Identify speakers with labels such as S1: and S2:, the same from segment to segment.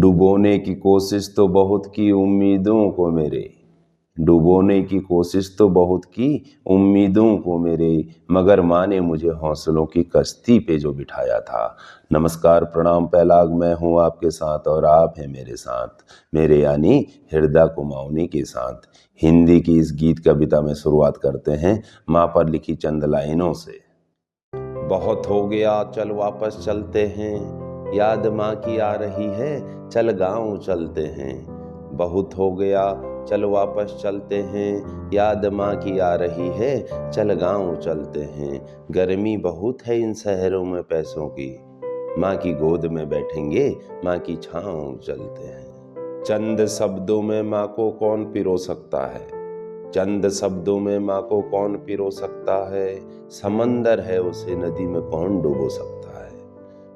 S1: डुबोने की कोशिश तो बहुत की उम्मीदों को मेरे, डुबोने की कोशिश तो बहुत की उम्मीदों को मेरे, मगर माँ ने मुझे हौसलों की कश्ती पे जो बिठाया था। नमस्कार, प्रणाम, पहलाग मैं हूँ आपके साथ और आप हैं मेरे साथ, मेरे यानी हृदय कुमाऊनी के साथ। हिंदी की इस गीत कविता में शुरुआत करते हैं माँ पर लिखी चंद लाइनों से। बहुत हो गया चल वापस चलते हैं, याद माँ की आ रही है, चल गाँव चलते हैं। बहुत हो गया चल वापस चलते हैं, याद माँ की आ रही है, चल गाँव चलते हैं। गर्मी बहुत है इन शहरों में पैसों की, माँ की गोद में बैठेंगे, माँ की छाँव चलते हैं। चंद शब्दों में माँ को कौन पिरो सकता है, चंद शब्दों में माँ को कौन पिरो सकता है, समंदर है उसे नदी में कौन डुबो सकता है।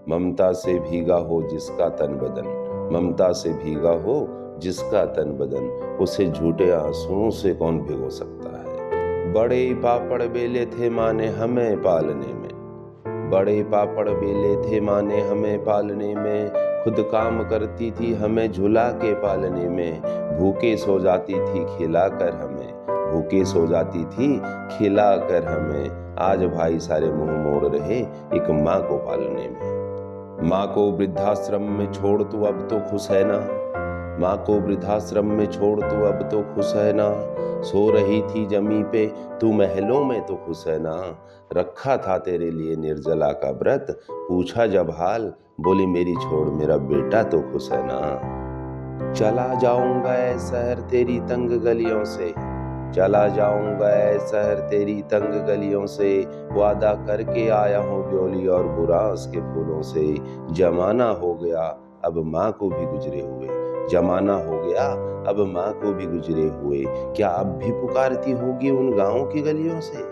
S1: ममता से भीगा हो जिसका तन बदन, ममता से भीगा हो जिसका तन बदन, उसे झूठे आंसुओं से कौन भिगो सकता है। बड़े पापड़ बेले थे माँ ने हमें पालने में, बड़े पापड़ बेले थे माँ ने हमें पालने में, खुद काम करती थी हमें झुला के पालने में। भूखे सो जाती थी खिला कर हमें, भूखे सो जाती थी खिला कर हमें। आज भाई सारे मुंह मोड़ रहे एक माँ को पालने में। माँ को वृद्धाश्रम में छोड़ तू अब तो खुश है ना, माँ को वृद्धाश्रम में छोड़ तू अब तो खुश है ना। सो रही थी जमी पे तू महलों में तो खुश है ना। रखा था तेरे लिए निर्जला का व्रत, पूछा जब हाल बोली मेरी छोड़ मेरा बेटा तो खुश है ना। चला जाऊंगा ऐ शहर तेरी तंग गलियों से, चला जाऊंगा ऐ शहर तेरी तंग गलियों से, वादा करके आया हूँ ब्योली और बुरांस के फूलों से। जमाना हो गया अब माँ को भी गुजरे हुए, जमाना हो गया अब माँ को भी गुजरे हुए, क्या अब भी पुकारती होगी उन गाँव की गलियों से।